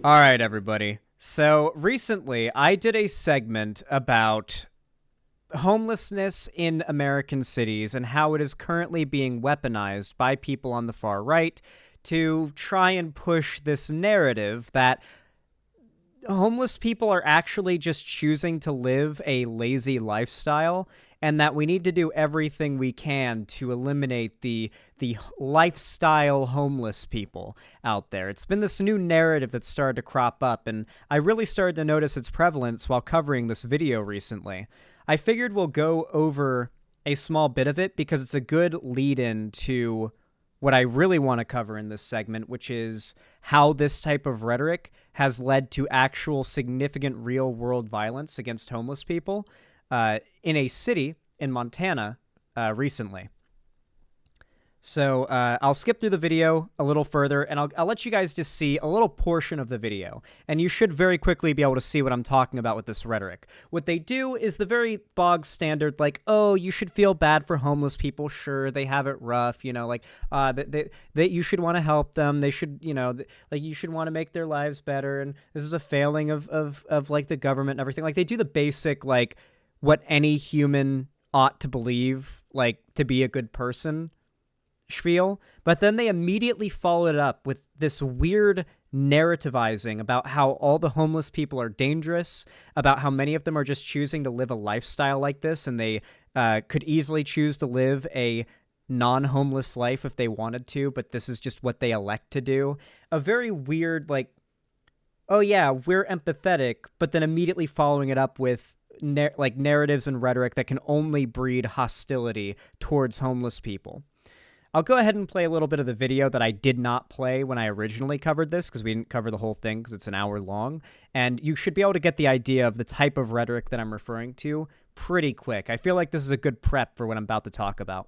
All right, everybody. So recently, I did a segment about homelessness in American cities and how it is currently being weaponized by people on the far right to try and push this narrative that homeless people are actually just choosing to live a lazy lifestyle, and that we need to do everything we can to eliminate the lifestyle homeless people out there. It's been this new narrative that's started to crop up, and I really started to notice its prevalence while covering this video recently. I figured we'll go over a small bit of it because it's a good lead-in to what I really want to cover in this segment, which is how this type of rhetoric has led to actual significant real-world violence against homeless people in a city in Montana recently. So I'll skip through the video a little further, and I'll let you guys just see a little portion of the video. And you should very quickly be able to see what I'm talking about with this rhetoric. What they do is the very bog standard, like, oh, you should feel bad for homeless people. Sure, they have it rough, you know, like they you should want to help them. They should, you know, like you should want to make their lives better. And this is a failing of like the government and everything. Like they do the basic, like what any human ought to believe, like to be a good person spiel, but then they immediately follow it up with this weird narrativizing about how all the homeless people are dangerous, about how many of them are just choosing to live a lifestyle like this, and they could easily choose to live a non-homeless life if they wanted to, but this is just what they elect to do. A very weird, like, oh yeah, we're empathetic, but then immediately following it up with narratives and rhetoric that can only breed hostility towards homeless people. I'll go ahead and play a little bit of the video that I did not play when I originally covered this, because we didn't cover the whole thing because it's an hour long, and you should be able to get the idea of the type of rhetoric that I'm referring to pretty quick. I feel like this is a good prep for what I'm about to talk about.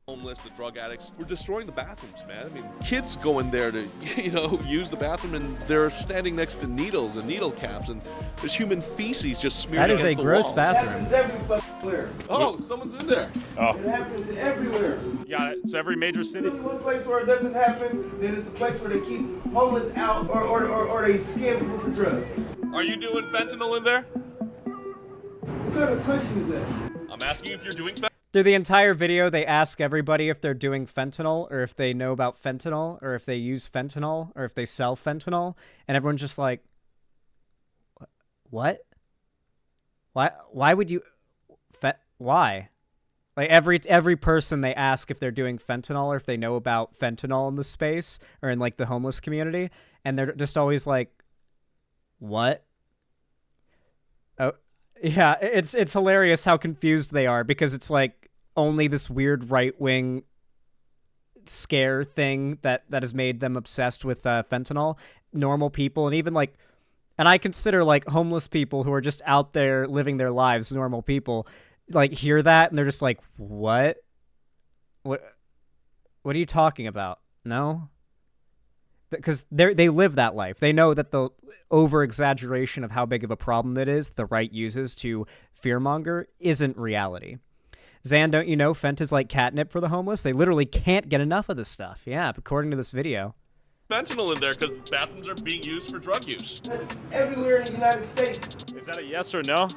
Homeless, the drug addicts, we're destroying the bathrooms, man. I mean, kids go in there to, you know, use the bathroom, and they're standing next to needles and needle caps, and there's human feces just smeared against the walls. That is a gross bathroom. It happens everywhere. Oh, someone's in there. Oh, It happens everywhere. got it. So every major city. Only one place where it doesn't happen, then it's the place where they keep homeless out or they scam people for drugs. Are you doing fentanyl in there? What kind of question is that? I'm asking if you're doing fentanyl. Through the entire video, they ask everybody if they're doing fentanyl, or if they know about fentanyl, or if they use fentanyl, or if they sell fentanyl, and everyone's just like, what? Why would you... Why? Like, every person they ask if they're doing fentanyl, or if they know about fentanyl in the space, or in, like, the homeless community, and they're just always like, what? Oh, yeah, it's hilarious how confused they are, because it's like only this weird right-wing scare thing that has made them obsessed with fentanyl. Normal people, and even like, and I consider like homeless people who are just out there living their lives, normal people, like hear that and they're just like, what are you talking about? No? Because they live that life. They know that the over-exaggeration of how big of a problem it is the right uses to fearmonger isn't reality. Zan, don't you know Fent is like catnip for the homeless? They literally can't get enough of this stuff. Yeah, according to this video. Fentanyl in there because bathrooms are being used for drug use. That's everywhere in the United States. Is that a yes or no?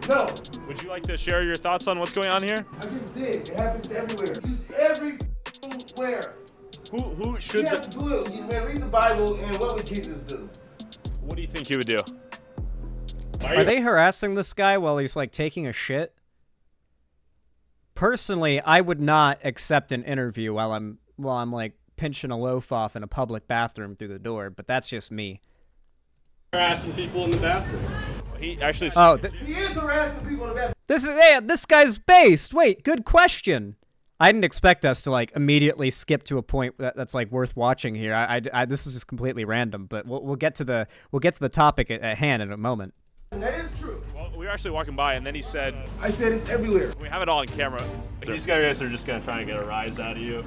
No, Would you like to share your thoughts on what's going on here? I just did. It happens everywhere. It's everywhere. Who You should have to do it. You man, read the Bible, and what would Jesus do? What do you think he would do? Are they harassing this guy while he's like taking a shit? Personally, I would not accept an interview while I'm like pinching a loaf off in a public bathroom through the door, but that's just me. Harassing people in the bathroom. He actually. Oh, He is harassing people in the bathroom. this guy's based. Wait, good question. I didn't expect us to like immediately skip to a point that's like worth watching here. This was just completely random, but we'll get to the topic at hand in a moment. And that is true. Well, we were actually walking by, and then he said, I said it's everywhere. "We have it all on camera." These guys are just gonna try and get a rise out of you.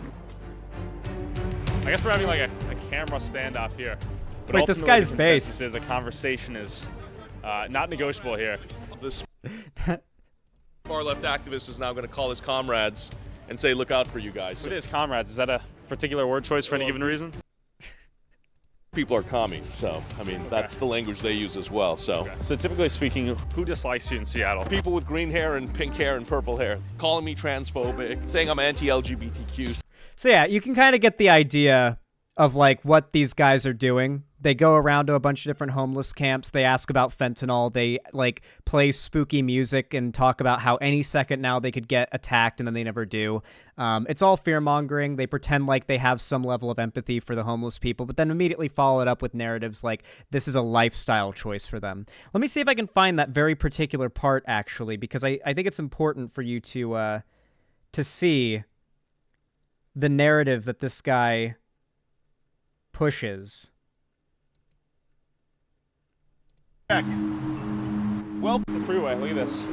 I guess we're having like a camera standoff here. But Wait, this ultimately, guy's the based. consensus is a conversation is not negotiable here. This far-left activist is now going to call his comrades and say, look out for you guys. What is comrades? Is that a particular word choice for any given reason? People are commies, so, I mean, that's the language they use as well, so. Okay. So typically speaking, who dislikes you in Seattle? People with green hair and pink hair and purple hair, calling me transphobic, saying I'm anti-LGBTQ. So yeah, you can kind of get the idea of like what these guys are doing. They go around to a bunch of different homeless camps. They ask about fentanyl. They like play spooky music and talk about how any second now they could get attacked, and then they never do. It's all fear mongering. They pretend like they have some level of empathy for the homeless people, but then immediately follow it up with narratives like this is a lifestyle choice for them. Let me see if I can find that very particular part actually, because I think it's important for you to see the narrative that this guy pushes. Well, the freeway, look at this.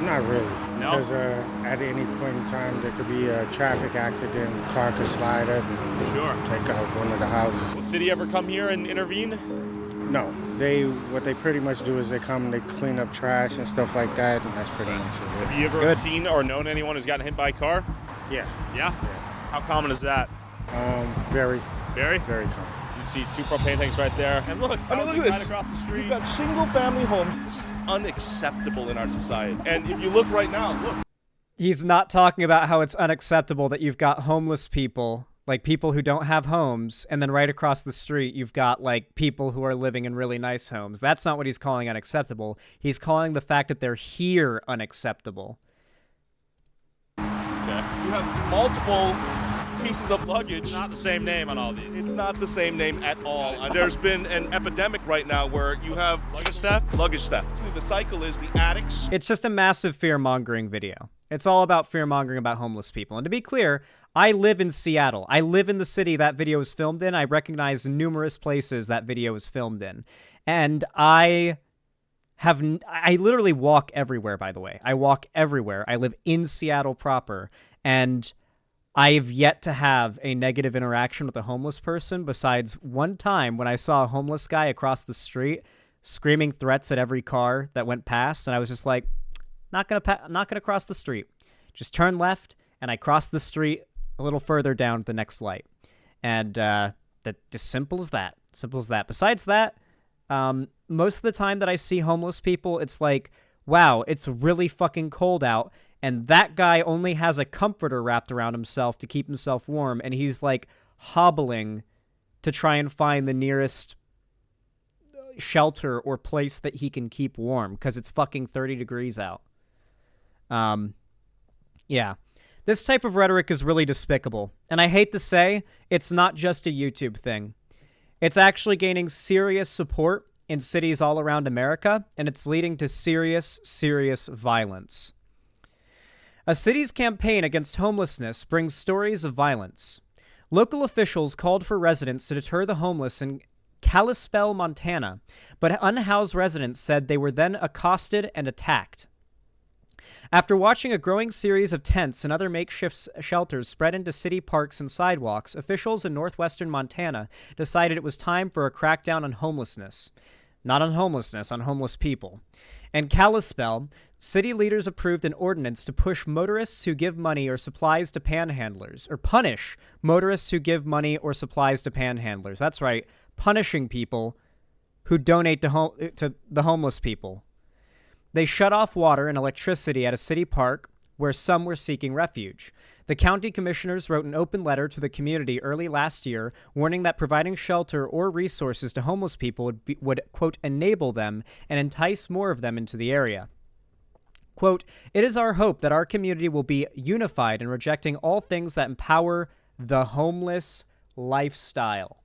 Not really, No? because at any point in time there could be a traffic accident, car could slide up and Sure. take out one of the houses. Will the city ever come here and intervene? No, what they pretty much do is they come and they clean up trash and stuff like that, and that's pretty much it. Have you ever Good. seen or known anyone who's gotten hit by a car? Yeah, Yeah? How common is that? very, Very? very common. You see two propane tanks right there. And look, I mean, look at right this. across the street. We've got single-family homes. This is unacceptable in our society. And if you look right now, look. He's not talking about how it's unacceptable that you've got homeless people, like people who don't have homes, and then right across the street you've got like people who are living in really nice homes. That's not what he's calling unacceptable. He's calling the fact that they're here unacceptable. Okay. You have multiple pieces of luggage. Not the same name on all these. It's not the same name at all. There's been an epidemic right now where you have Luggage theft? luggage theft. The cycle is the addicts. It's just a massive fear-mongering video. It's all about fear-mongering about homeless people. And to be clear, I live in Seattle. I live in the city that video was filmed in. I recognize numerous places that video was filmed in. And I literally walk everywhere, by the way. I walk everywhere. I live in Seattle proper. And I've yet to have a negative interaction with a homeless person besides one time when I saw a homeless guy across the street screaming threats at every car that went past, and I was just like, not gonna cross the street. Just turn left, and I crossed the street a little further down to the next light. And that just simple as that. Simple as that. Besides that, most of the time that I see homeless people, it's like, wow, it's really fucking cold out. And that guy only has a comforter wrapped around himself to keep himself warm. And he's like hobbling to try and find the nearest shelter or place that he can keep warm because it's fucking 30 degrees out. Yeah. This type of rhetoric is really despicable. And I hate to say, it's not just a YouTube thing. It's actually gaining serious support in cities all around America, and it's leading to serious, serious violence. A city's campaign against homelessness brings stories of violence. Local officials called for residents to deter the homeless in Kalispell, Montana, but unhoused residents said they were then accosted and attacked. After watching a growing series of tents and other makeshift shelters spread into city parks and sidewalks, officials in northwestern Montana decided it was time for a crackdown on homelessness. Not on homelessness, on homeless people. In Kalispell, city leaders approved an ordinance to push motorists who give money or supplies to panhandlers, or punish motorists who give money or supplies to panhandlers. That's right, punishing people who donate to the homeless people. They shut off water and electricity at a city park where some were seeking refuge. The county commissioners wrote an open letter to the community early last year, warning that providing shelter or resources to homeless people would quote, enable them and entice more of them into the area. Quote, "It is our hope that our community will be unified in rejecting all things that empower the homeless lifestyle,"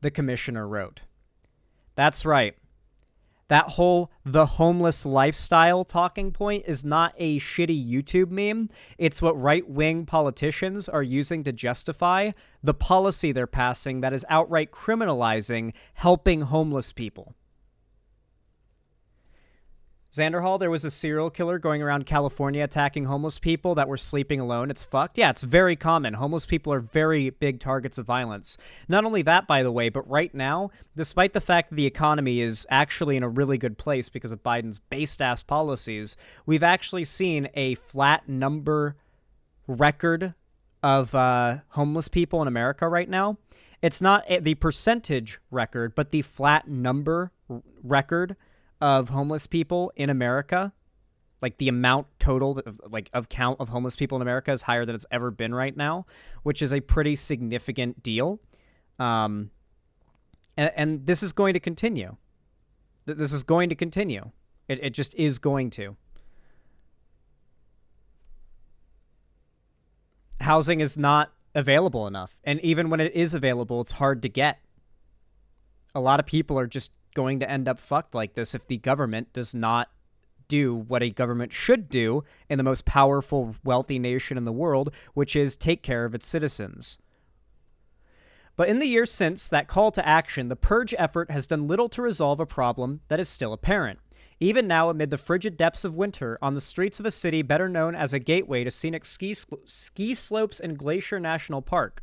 the commissioner wrote. That's right. That whole the homeless lifestyle talking point is not a shitty YouTube meme. It's what right-wing politicians are using to justify the policy they're passing that is outright criminalizing helping homeless people. Xanderhall, there was a serial killer going around California attacking homeless people that were sleeping alone. It's fucked. Yeah, it's very common. Homeless people are very big targets of violence. Not only that, by the way, but right now, despite the fact that the economy is actually in a really good place because of Biden's based-ass policies, we've actually seen a flat number record of homeless people in America right now. It's not the percentage record, but the flat number record of homeless people in America. Like the amount total of count of homeless people in America is higher than it's ever been right now, which is a pretty significant deal. And this is going to continue. This is going to continue. It just is going to. Housing is not available enough. And even when it is available, it's hard to get. A lot of people are just going to end up fucked like this if the government does not do what a government should do in the most powerful, wealthy nation in the world, which is take care of its citizens. But in the years since that call to action, the purge effort has done little to resolve a problem that is still apparent. Even now, amid the frigid depths of winter, on the streets of a city better known as a gateway to scenic ski slopes and Glacier National Park,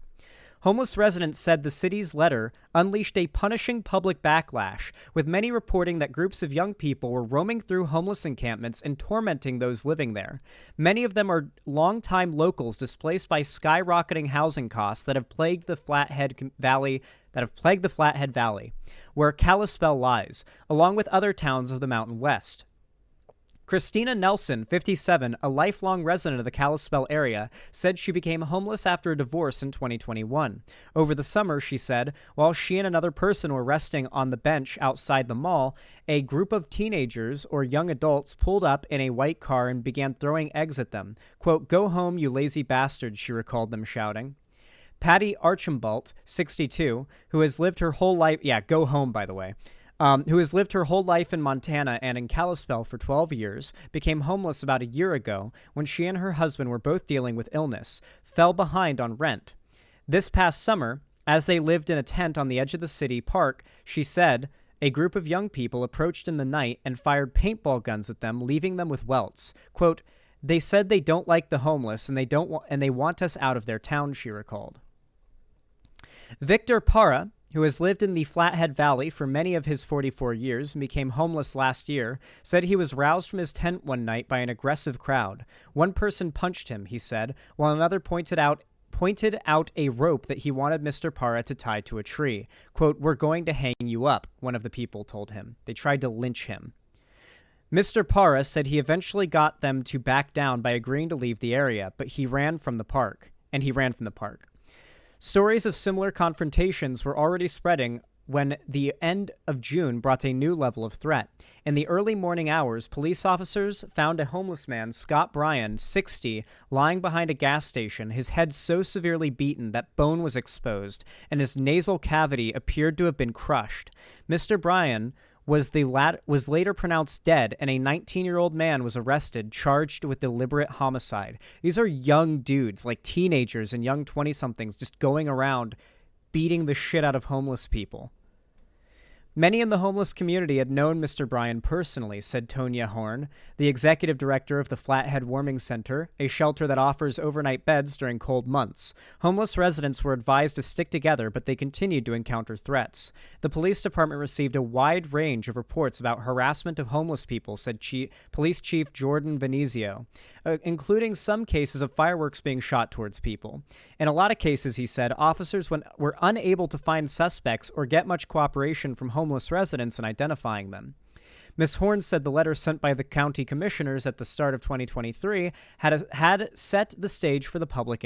homeless residents said the city's letter unleashed a punishing public backlash, with many reporting that groups of young people were roaming through homeless encampments and tormenting those living there. Many of them are longtime locals displaced by skyrocketing housing costs that have plagued the Flathead Valley, where Kalispell lies, along with other towns of the Mountain West. Christina Nelson, 57, a lifelong resident of the Kalispell area, said she became homeless after a divorce in 2021. Over the summer, she said, while she and another person were resting on the bench outside the mall, a group of teenagers or young adults pulled up in a white car and began throwing eggs at them. Quote, "Go home, you lazy bastards," she recalled them shouting. Patty Archambault, 62, who has lived her whole life... Yeah, go home, by the way. Who has lived her whole life in Montana and in Kalispell for 12 years, became homeless about a year ago when she and her husband were both dealing with illness, fell behind on rent. This past summer, as they lived in a tent on the edge of the city park, she said, a group of young people approached in the night and fired paintball guns at them, leaving them with welts. Quote, "They said they don't like the homeless and they want us out of their town," she recalled. Victor Parra, who has lived in the Flathead Valley for many of his 44 years and became homeless last year, said he was roused from his tent one night by an aggressive crowd. One person punched him, he said, while another pointed out a rope that he wanted Mr. Parra to tie to a tree. Quote, "We're going to hang you up," one of the people told him. They tried to lynch him. Mr. Parra said he eventually got them to back down by agreeing to leave the area, but he ran from the park. Stories of similar confrontations were already spreading when the end of June brought a new level of threat. In the early morning hours, police officers found a homeless man, Scott Bryan, 60, lying behind a gas station, his head so severely beaten that bone was exposed, and his nasal cavity appeared to have been crushed. Mr. Bryan was later pronounced dead, and a 19-year-old man was arrested, charged with deliberate homicide. These are young dudes, like teenagers and young 20-somethings, just going around beating the shit out of homeless people. Many in the homeless community had known Mr. Bryan personally, said Tonya Horn, the executive director of the Flathead Warming Center, a shelter that offers overnight beds during cold months. Homeless residents were advised to stick together, but they continued to encounter threats. The police department received a wide range of reports about harassment of homeless people, said Police Chief Jordan Venezio, including some cases of fireworks being shot towards people. In a lot of cases, he said, officers were unable to find suspects or get much cooperation from homeless residents in identifying them. Ms. Horn said the letter sent by the county commissioners at the start of 2023 had set the stage for the public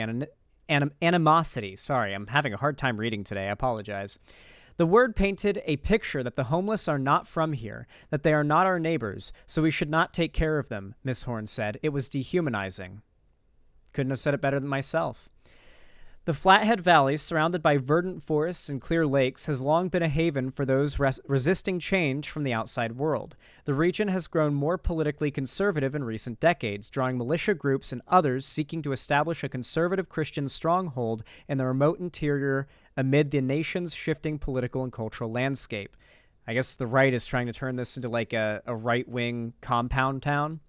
animosity. Sorry, I'm having a hard time reading today. I apologize. The word painted a picture that the homeless are not from here, that they are not our neighbors, so we should not take care of them, Ms. Horn said. It was dehumanizing. Couldn't have said it better than myself. The Flathead Valley, surrounded by verdant forests and clear lakes, has long been a haven for those resisting change from the outside world. The region has grown more politically conservative in recent decades, drawing militia groups and others seeking to establish a conservative Christian stronghold in the remote interior amid the nation's shifting political and cultural landscape. I guess the right is trying to turn this into like a right-wing compound town.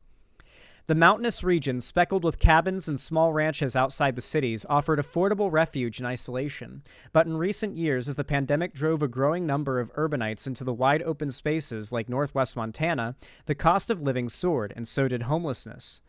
The mountainous region, speckled with cabins and small ranches outside the cities, offered affordable refuge and isolation. But in recent years, as the pandemic drove a growing number of urbanites into the wide open spaces like northwest Montana, the cost of living soared, and so did homelessness.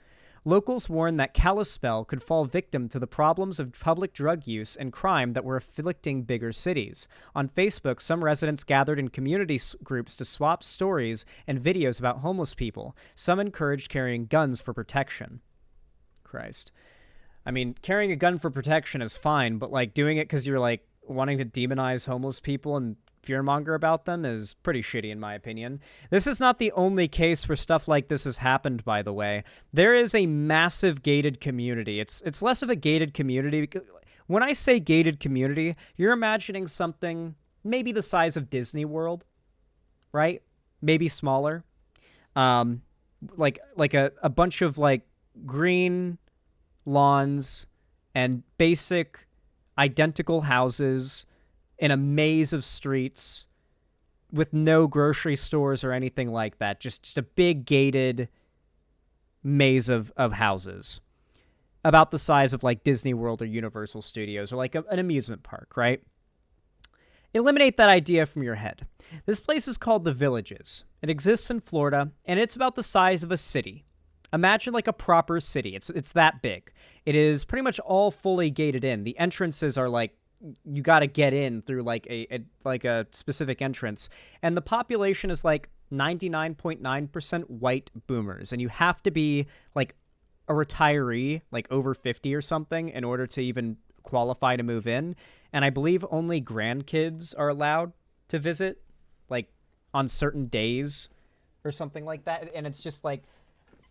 Locals warned that Kalispell could fall victim to the problems of public drug use and crime that were afflicting bigger cities. On Facebook, some residents gathered in community groups to swap stories and videos about homeless people. Some encouraged carrying guns for protection. Christ. I mean, carrying a gun for protection is fine, but, like, doing it because you're, like, wanting to demonize homeless people and fearmonger about them is pretty shitty, in my opinion. This is not the only case where stuff like this has happened, by the way. There is a massive gated community. It's less of a gated community. When I say gated community, you're imagining something maybe the size of Disney World, right? Maybe smaller. Like a bunch of, like, green lawns and basic identical houses in a maze of streets with no grocery stores or anything like that. Just a big gated maze of houses about the size of, like, Disney World or Universal Studios or, like, an amusement park, right? Eliminate that idea from your head. This place is called The Villages. It exists in Florida, and it's about the size of a city. Imagine, like, a proper city. It's that big. It is pretty much all fully gated in. The entrances are, like, you got to get in through, like, a specific entrance. And the population is, like, 99.9% white boomers. And you have to be, like, a retiree, like, over 50 or something in order to even qualify to move in. And I believe only grandkids are allowed to visit, like, on certain days or something like that. And it's just, like,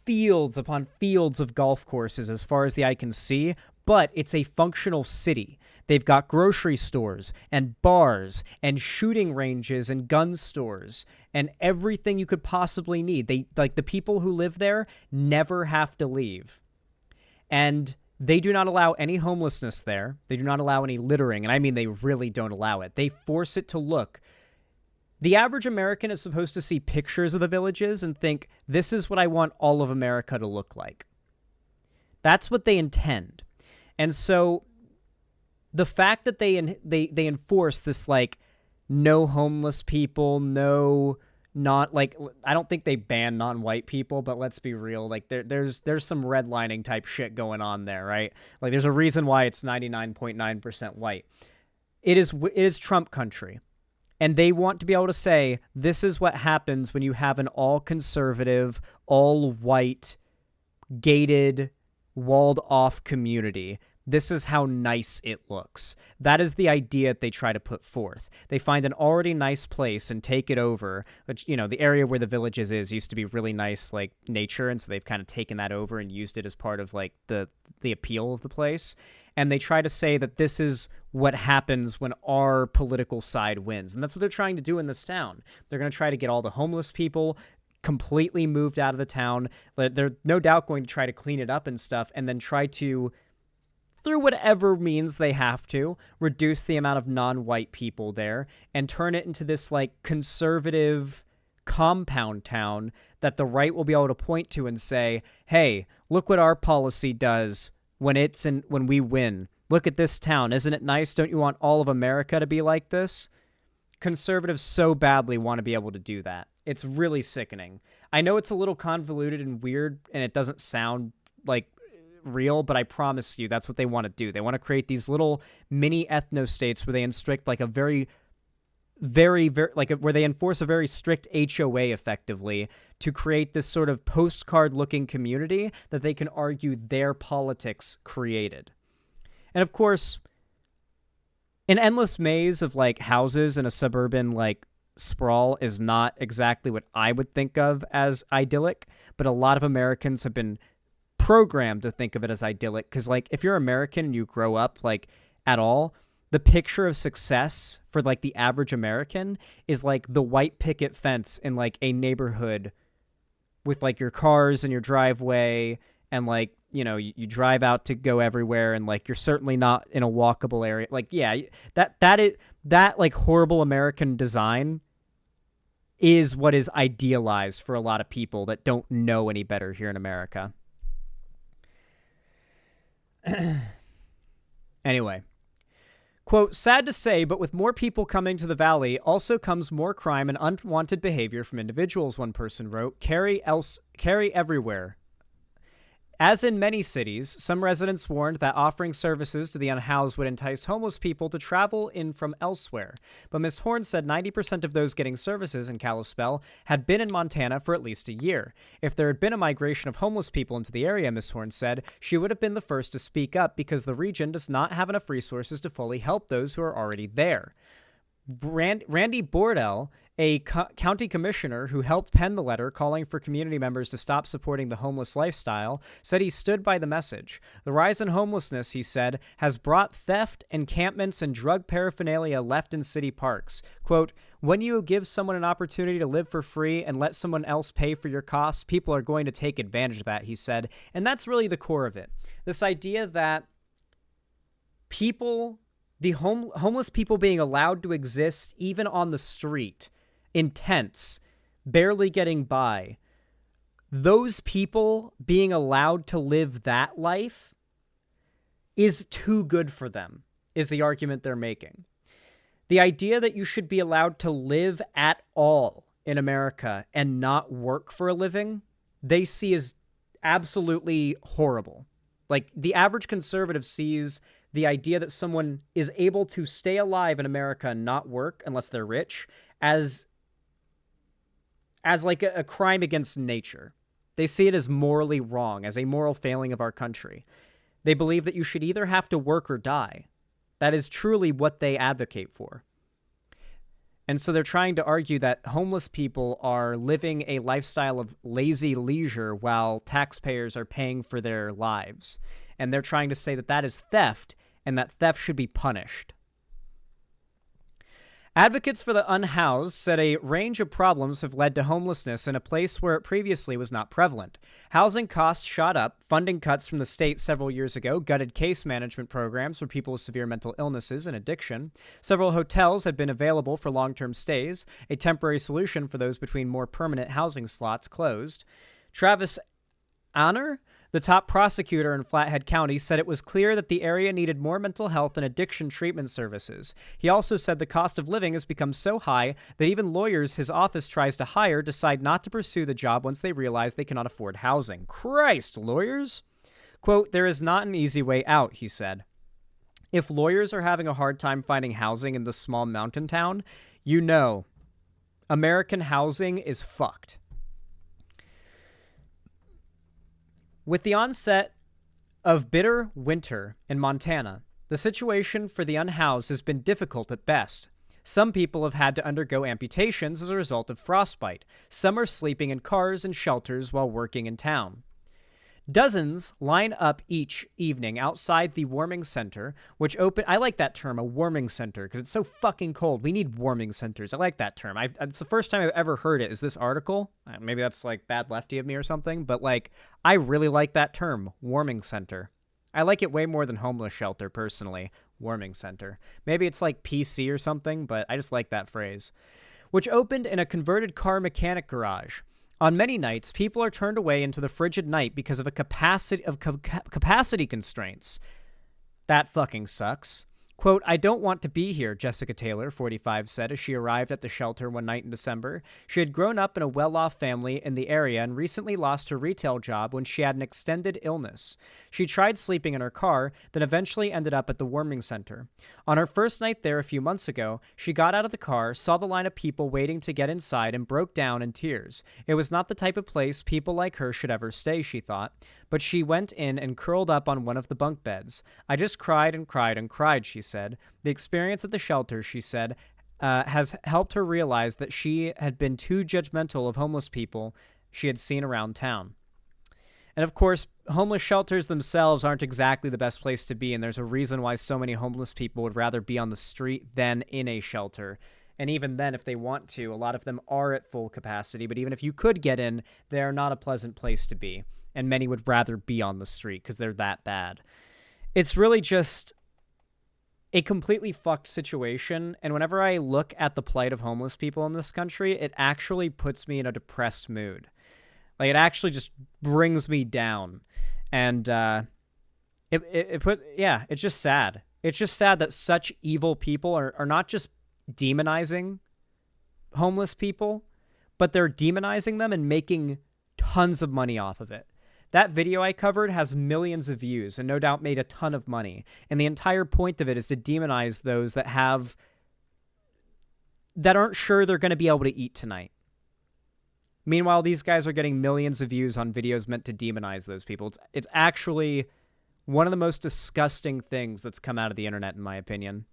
fields upon fields of golf courses as far as the eye can see, but it's a functional city. They've got grocery stores and bars and shooting ranges and gun stores and everything you could possibly need. They, like, the people who live there never have to leave. And they do not allow any homelessness there. They do not allow any littering, and I mean they really don't allow it. They force it to look. The average American is supposed to see pictures of the Villages and think, this is what I want all of America to look like. That's what they intend. And so the fact that they enforce this, like, no homeless people, no not, like, I don't think they ban non-white people, but let's be real, like, there's some redlining type shit going on there, right? Like, there's a reason why it's 99.9% white. It is Trump country. And they want to be able to say, this is what happens when you have an all-conservative, all-white, gated, walled-off community. This is how nice it looks. That is the idea that they try to put forth. They find an already nice place and take it over, which, you know, the area where the Villages is used to be really nice, like, nature, and so they've kind of taken that over and used it as part of, like, the appeal of the place. And they try to say that this is what happens when our political side wins. And that's what they're trying to do in this town. They're going to try to get all the homeless people completely moved out of the town. They're no doubt going to try to clean it up and stuff, and then try to, through whatever means they have to, reduce the amount of non-white people there and turn it into this, like, conservative compound town that the right will be able to point to and say, hey, look what our policy does when we win. Look at this town. Isn't it nice? Don't you want all of America to be like this? Conservatives so badly want to be able to do that. It's really sickening. I know it's a little convoluted and weird, and it doesn't sound, like, real, but I promise you that's what they want to do. They want to create these little mini ethno-states where they instruct, like, a very, very, where they enforce a very strict HOA effectively to create this sort of postcard-looking community that they can argue their politics created. And of course, an endless maze of, like, houses in a suburban, like, sprawl is not exactly what I would think of as idyllic, but a lot of Americans have been programmed to think of it as idyllic because, like, if you're American and you grow up, like, at all, the picture of success for, like, the average American is, like, the white picket fence in, like, a neighborhood with, like, your cars in your driveway and, like, you know, you drive out to go everywhere and, like, you're certainly not in a walkable area. Like, yeah, that like, horrible American design is what is idealized for a lot of people that don't know any better here in America. Anyway. Quote, sad to say, but with more people coming to the valley also comes more crime and unwanted behavior from individuals, one person wrote. Carry everywhere. As in many cities, some residents warned that offering services to the unhoused would entice homeless people to travel in from elsewhere. But Ms. Horn said 90% of those getting services in Kalispell had been in Montana for at least a year. If there had been a migration of homeless people into the area, Ms. Horn said, she would have been the first to speak up because the region does not have enough resources to fully help those who are already there. Randy Bordell, a county commissioner who helped pen the letter calling for community members to stop supporting the homeless lifestyle, said he stood by the message. The rise in homelessness, he said, has brought theft, encampments, and drug paraphernalia left in city parks. Quote, when you give someone an opportunity to live for free and let someone else pay for your costs, people are going to take advantage of that, he said. And that's really the core of it. This idea that people... the homeless people being allowed to exist even on the street, in tents, barely getting by. Those people being allowed to live that life is too good for them, is the argument they're making. The idea that you should be allowed to live at all in America and not work for a living, they see as absolutely horrible. Like, the average conservative sees the idea that someone is able to stay alive in America and not work unless they're rich as like a crime against nature. They see it as morally wrong, as a moral failing of our country. They believe that you should either have to work or die. That is truly what they advocate for. And so they're trying to argue that homeless people are living a lifestyle of lazy leisure while taxpayers are paying for their lives. And they're trying to say that that is theft, and that theft should be punished. Advocates for the unhoused said a range of problems have led to homelessness in a place where it previously was not prevalent. Housing costs shot up, funding cuts from the state several years ago gutted case management programs for people with severe mental illnesses and addiction. Several hotels had been available for long-term stays. A temporary solution for those between more permanent housing slots closed. Travis Honor, the top prosecutor in Flathead County, said it was clear that the area needed more mental health and addiction treatment services. He also said the cost of living has become so high that even lawyers his office tries to hire decide not to pursue the job once they realize they cannot afford housing. Christ, lawyers? Quote, there is not an easy way out, he said. If lawyers are having a hard time finding housing in this small mountain town, you know, American housing is fucked. With the onset of bitter winter in Montana, the situation for the unhoused has been difficult at best. Some people have had to undergo amputations as a result of frostbite. Some are sleeping in cars and shelters while working in town. Dozens line up each evening outside the warming center, which open... I like that term, a warming center, because it's so fucking cold. We need warming centers. I like that term. It's the first time I've ever heard it is this article. Maybe that's like bad lefty of me or something, but like, I really like that term, warming center. I like it way more than homeless shelter, personally. Warming center. Maybe it's like PC or something, but I just like that phrase. Which opened in a converted car mechanic garage. On many nights, people are turned away into the frigid night because of capacity constraints. That fucking sucks. Quote, I don't want to be here, Jessica Taylor, 45, said as she arrived at the shelter one night in December. She had grown up in a well-off family in the area and recently lost her retail job when she had an extended illness. She tried sleeping in her car, then eventually ended up at the warming center. On her first night there a few months ago, she got out of the car, saw the line of people waiting to get inside, and broke down in tears. It was not the type of place people like her should ever stay, she thought. But she went in and curled up on one of the bunk beds. I just cried and cried and cried, she said. The experience at the shelter, she said, has helped her realize that she had been too judgmental of homeless people she had seen around town. And of course, homeless shelters themselves aren't exactly the best place to be, and there's a reason why so many homeless people would rather be on the street than in a shelter. And even then, if they want to, a lot of them are at full capacity, but even if you could get in, they're not a pleasant place to be. And many would rather be on the street because they're that bad. It's really just a completely fucked situation, and whenever I look at the plight of homeless people in this country, it actually puts me in a depressed mood. Like, it actually just brings me down. And it's just sad. It's just sad that such evil people are not just demonizing homeless people, but they're demonizing them and making tons of money off of it. That video I covered has millions of views and no doubt made a ton of money. And the entire point of it is to demonize those that aren't sure they're going to be able to eat tonight. Meanwhile, these guys are getting millions of views on videos meant to demonize those people. It's actually one of the most disgusting things that's come out of the internet, in my opinion.